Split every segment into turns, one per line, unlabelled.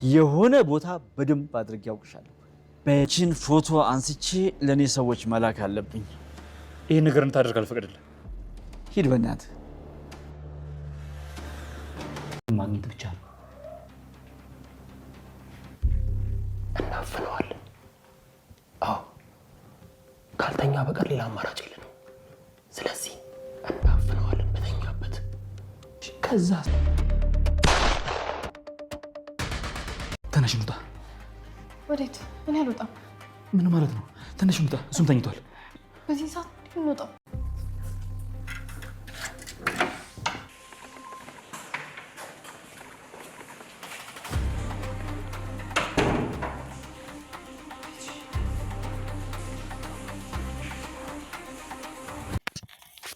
የሆነ ቦታ በደንብ አድርጌ ያውቅሻለሁ። በችን ፎቶ አንስቼ ለኔ ሰዎች መላክ አለብኝ።
ይሄ ነገር እንታደርግ አልፈቀድልህ።
ሂድ በእናትህ።
ማግኘት ብቻ ነው። እናፍነዋለን። አዎ ካልተኛ በቀር ሌላ አማራጭ የለንም። ስለዚህ እናፍነዋለን በተኛበት። ከዛ ተነሽ እንውጣ።
ወዴት? እኔ አልወጣም።
ምን ማለት ነው? ተነሽ እንውጣ። እሱም ተኝቷል።
በዚህ ሰዓት እንውጣ።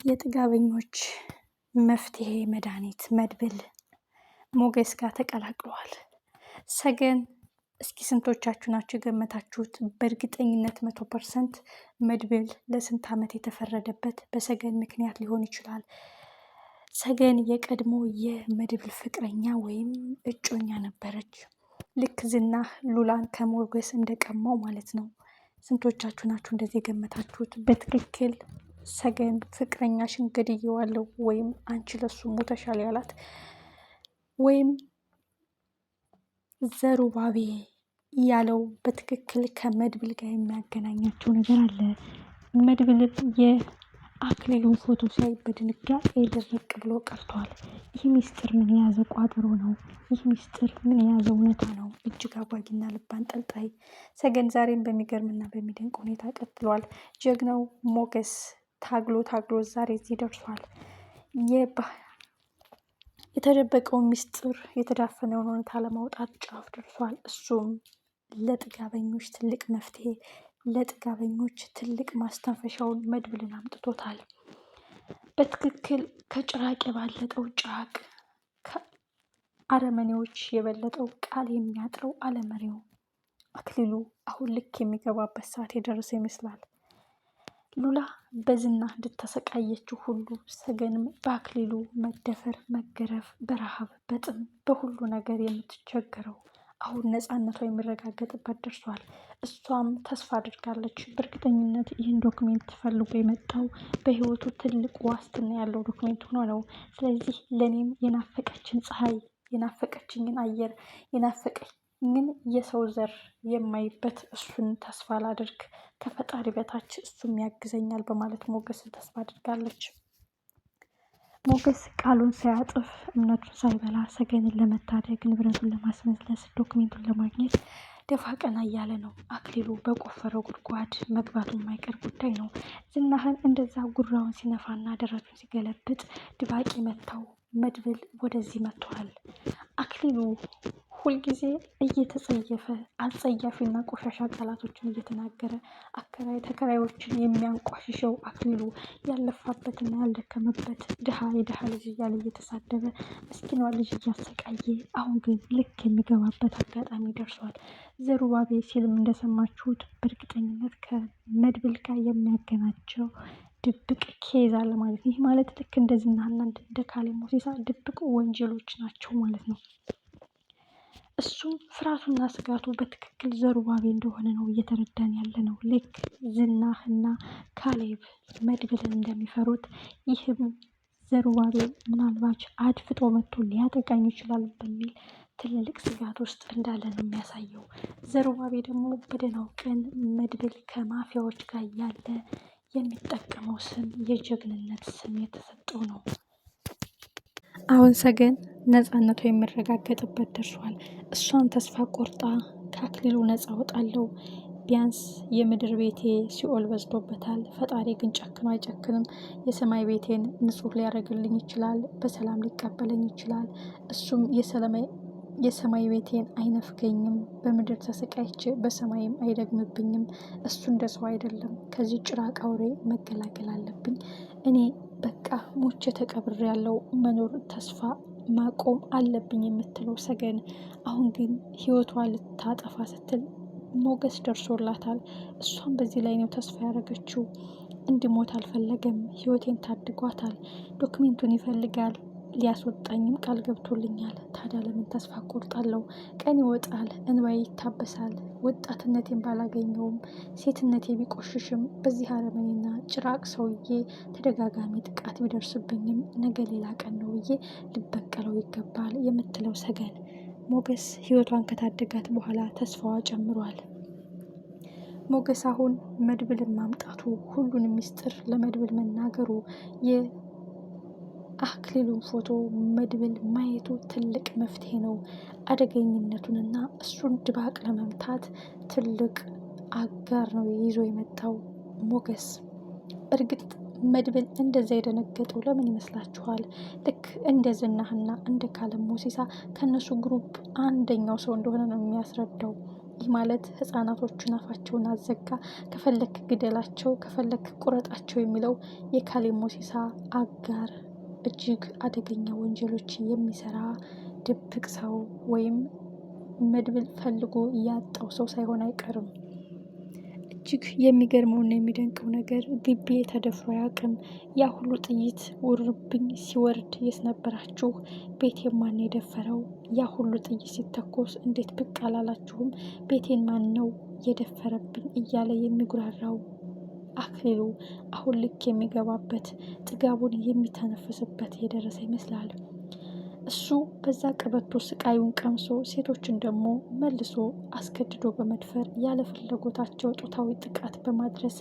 የጥጋበኞች መፍትሄ መድኃኒት መድብል ሞገስ ጋር ተቀላቅለዋል። ሰገን እስኪ ስንቶቻችሁ ናችሁ የገመታችሁት? በእርግጠኝነት 100% መድብል ለስንት ዓመት የተፈረደበት በሰገን ምክንያት ሊሆን ይችላል። ሰገን የቀድሞ የመድብል ፍቅረኛ ወይም እጮኛ ነበረች። ልክ ዝናህ ሉላን ከሞገስ እንደቀማው ማለት ነው። ስንቶቻችሁ ናችሁ እንደዚህ የገመታችሁት? በትክክል ሰገን ፍቅረኛሽን ገድዬዋለሁ ወይም አንቺ ለሱ ሞተሻል ያላት ወይም ዘሩባቤ ያለው በትክክል ከመድብል ጋር የሚያገናኛቸው ነገር አለ። መድብልም የአክሊሉን ፎቶ ሲያይ በድንጋጤ ድርቅ ብሎ ቀርቷል። ይህ ሚስጥር ምን የያዘ ቋጠሮ ነው? ይህ ሚስጥር ምን የያዘ እውነታ ነው? እጅግ አጓጊና ልብ አንጠልጣይ። ሰገን ዛሬም በሚገርምና በሚደንቅ ሁኔታ ቀጥሏል። ጀግናው ሞገስ ታግሎ ዛሬ እዚህ ደርሷል። የተደበቀውን ሚስጥር የተዳፈነውን እውነታ ለማውጣት ጫፍ ደርሷል። እሱም ለጥጋበኞች ትልቅ መፍትሄ፣ ለጥጋበኞች ትልቅ ማስተንፈሻውን መድብልን አምጥቶታል። በትክክል ከጭራቅ የባለጠው ጭራቅ፣ ከአረመኔዎች የበለጠው ቃል የሚያጥረው አለመሪው አክሊሉ አሁን ልክ የሚገባበት ሰዓት የደረሰ ይመስላል። ሉላ በዝና እንድተሰቃየችው ሁሉ ሰገንም በአክሊሉ መደፈር፣ መገረፍ፣ በረሃብ፣ በጥም፣ በሁሉ ነገር የምትቸገረው አሁን ነፃነቷ የሚረጋገጥበት ደርሷል። እሷም ተስፋ አድርጋለች። በእርግጠኝነት ይህን ዶክሜንት ፈልጎ የመጣው በህይወቱ ትልቅ ዋስትና ያለው ዶክሜንት ሆኖ ነው። ስለዚህ ለእኔም የናፈቀችን ፀሐይ፣ የናፈቀችኝን አየር፣ የናፈቀኝን የሰው ዘር የማይበት እሱን ተስፋ ላድርግ፣ ከፈጣሪ በታች እሱም ያግዘኛል በማለት ሞገስን ተስፋ አድርጋለች። ሞገስ ቃሉን ሳያጥፍ እምነቱን ሳይበላ ሰገንን ለመታደግ ንብረቱን ለማስመለስ ዶክሜንቱን ለማግኘት ደፋ ቀና እያለ ነው። አክሊሉ በቆፈረው ጉድጓድ መግባቱ የማይቀር ጉዳይ ነው። ዝናህን እንደዛ ጉራውን ሲነፋና ደረቱን ሲገለብጥ ድባቂ መታው መድብል ወደዚህ መጥቷል። አክሊሉ ሁልጊዜ እየተጸየፈ አጸያፊና ቆሻሻ ቃላቶችን እየተናገረ አከራይ ተከራዮችን የሚያንቋሽሸው አክሊሉ ያለፋበትና ያልደከመበት ድሃ የድሃ ልጅ እያለ እየተሳደበ ምስኪኗ ልጅ እያሰቃየ አሁን ግን ልክ የሚገባበት አጋጣሚ ደርሷል። ዘሩባቤ ሲልም እንደሰማችሁት በእርግጠኝነት ከመድብል ጋር የሚያገናቸው ድብቅ ኬዝ አለ ማለት ነው። ይህ ማለት ልክ እንደ ዝናና እንደ ካሌ ሞሲሳ ድብቅ ወንጀሎች ናቸው ማለት ነው። እሱም ፍርሃቱና ስጋቱ በትክክል ዘሩባቤ እንደሆነ ነው እየተረዳን ያለ ነው። ልክ ዝናህና ካሌብ መድብልን እንደሚፈሩት ይህም ዘሩባቤ ምናልባት አድፍጦ መጥቶ ሊያጠቃኝ ይችላል በሚል ትልቅ ስጋት ውስጥ እንዳለ ነው የሚያሳየው። ዘሩባቤ ደግሞ በደህናው ቀን መድብል ከማፊያዎች ጋር ያለ የሚጠቀመው ስም የጀግንነት ስም የተሰጠው ነው። አሁን ሰገን ነፃነቷ የሚረጋገጥበት ደርሷል። እሷን ተስፋ ቆርጣ ከአክሊሉ ነፃ ወጣለሁ፣ ቢያንስ የምድር ቤቴ ሲኦል በዝቶበታል፣ ፈጣሪ ግን ጨክኖ አይጨክንም፣ የሰማይ ቤቴን ንጹህ ሊያደርግልኝ ይችላል፣ በሰላም ሊቀበለኝ ይችላል፣ እሱም የሰማይ ቤቴን አይነፍገኝም፣ በምድር ተሰቃይቼ በሰማይም አይደግምብኝም፣ እሱ እንደ ሰው አይደለም፣ ከዚህ ጭራቅ አውሬ መገላገል አለብኝ፣ እኔ በቃ ሞቼ ተቀብሬ ያለው መኖር ተስፋ ማቆም አለብኝ የምትለው ሰገን አሁን ግን ህይወቷ ልታጠፋ ስትል ሞገስ ደርሶላታል። እሷም በዚህ ላይ ነው ተስፋ ያደረገችው። እንዲሞት አልፈለገም፣ ህይወቴን ታድጓታል። ዶክሜንቱን ይፈልጋል። ሊያስወጣኝም ቃል ገብቶልኛል። ታዲያ ለምን ተስፋ ቆርጣለሁ? ቀን ይወጣል፣ እንባዬ ይታበሳል። ወጣትነቴን ባላገኘውም ሴትነቴ ቢቆሽሽም በዚህ አረመኔና ጭራቅ ሰውዬ ተደጋጋሚ ጥቃት ቢደርስብኝም ነገ ሌላ ቀን ነው ብዬ ልበቀለው ይገባል የምትለው ሰገን ሞገስ ህይወቷን ከታደጋት በኋላ ተስፋዋ ጨምሯል። ሞገስ አሁን መድብልን ማምጣቱ፣ ሁሉንም ሚስጥር ለመድብል መናገሩ፣ የአክሊሉን ፎቶ መድብል ማየቱ ትልቅ መፍትሄ ነው። አደገኝነቱንና እሱን ድባቅ ለመምታት ትልቅ አጋር ነው ይዞ የመጣው ሞገስ። እርግጥ መድብል እንደዛ የደነገጠው ለምን ይመስላችኋል? ልክ እንደ ዝናህና እንደ ካለም ሞሲሳ ከነሱ ግሩፕ አንደኛው ሰው እንደሆነ ነው የሚያስረዳው። ይህ ማለት ህፃናቶችን አፋቸውን አዘጋ፣ ከፈለክ ግደላቸው፣ ከፈለክ ቁረጣቸው የሚለው የካሌብ ሞሲሳ አጋር እጅግ አደገኛ ወንጀሎች የሚሰራ ድብቅ ሰው ወይም መድብል ፈልጎ ያጣው ሰው ሳይሆን አይቀርም። እጅግ የሚገርመውና የሚደንቀው ነገር ግቢ ተደፍሮ አያውቅም። ያ ሁሉ ጥይት ውርብኝ ሲወርድ የት ነበራችሁ? ቤት ማን የደፈረው? ያ ሁሉ ጥይት ሲተኮስ እንዴት ብቅ አላላችሁም? ቤቴን ማን ነው የደፈረብኝ? እያለ የሚጉራራው አክሊሉ አሁን ልክ የሚገባበት ጥጋቡን የሚተነፍስበት የደረሰ ይመስላል። እሱ በዛ ቀበቶ ስቃዩን ቀምሶ ሴቶችን ደግሞ መልሶ አስገድዶ በመድፈር ያለ ፍላጎታቸው ጾታዊ ጥቃት በማድረስ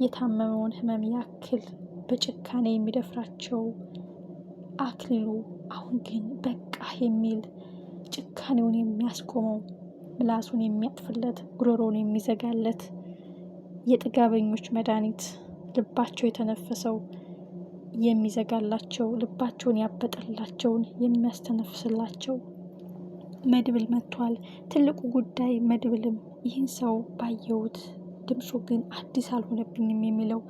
የታመመውን ህመም ያክል በጭካኔ የሚደፍራቸው አክሊሉ አሁን ግን በቃ የሚል ጭካኔውን የሚያስቆመው ምላሱን የሚያጥፍለት ጉሮሮውን የሚዘጋለት የጥጋበኞች መድኃኒት ልባቸው የተነፈሰው የሚዘጋላቸው ልባቸውን ያበጠላቸውን የሚያስተነፍስላቸው መድብል መጥቷል። ትልቁ ጉዳይ መድብልም ይህን ሰው ባየሁት ድምፁ ግን አዲስ አልሆነብኝም የሚለው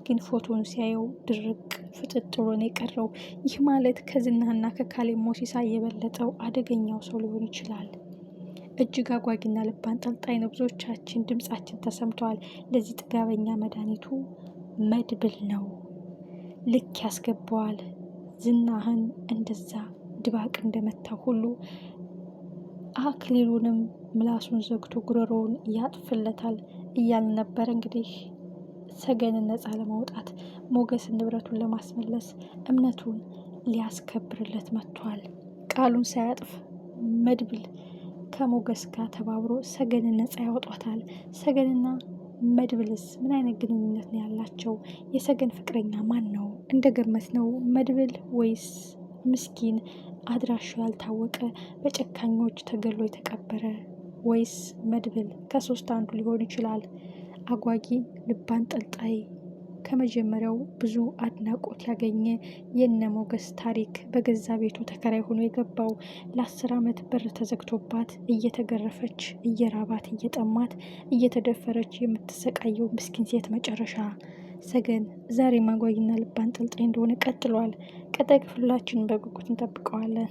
ግን ፎቶን ሲያየው ድርቅ ፍጥጥ ብሎ ነው የቀረው። ይህ ማለት ከዝናና ከካሌብ ሞሲሳ የበለጠው አደገኛው ሰው ሊሆን ይችላል። እጅግ አጓጊና ልብ አንጠልጣይ ነው። ብዙዎቻችን ድምፃችን ተሰምተዋል። ለዚህ ጥጋበኛ መድኃኒቱ መድብል ነው። ልክ ያስገባዋል። ዝናህን እንደዛ ድባቅ እንደመታው ሁሉ አክሊሉንም ምላሱን ዘግቶ ጉሮሮውን ያጥፍለታል እያልን ነበር። እንግዲህ ሰገንን ነፃ ለማውጣት ሞገስን ንብረቱን ለማስመለስ እምነቱን ሊያስከብርለት መጥቷል። ቃሉን ሳያጥፍ መድብል ከሞገስ ጋር ተባብሮ ሰገንን ነፃ ያወጧታል። ሰገንና መድብልስ ምን አይነት ግንኙነት ነው ያላቸው? የሰገን ፍቅረኛ ማን ነው? እንደገመት ነው መድብል ወይስ ምስኪን አድራሻው ያልታወቀ በጨካኞች ተገሎ የተቀበረ ወይስ መድብል? ከሶስት አንዱ ሊሆን ይችላል። አጓጊ ልብ አንጠልጣይ ከመጀመሪያው ብዙ አድናቆት ያገኘ የነ ሞገስ ታሪክ በገዛ ቤቱ ተከራይ ሆኖ የገባው ለ10 ዓመት በር ተዘግቶባት እየተገረፈች እየራባት እየጠማት እየተደፈረች የምትሰቃየው ምስኪን ሴት መጨረሻ ሰገን ዛሬ አጓጊና ልብ አንጠልጣይ እንደሆነ ቀጥሏል። ቀጣይ ክፍላችንን በጉጉት እንጠብቀዋለን።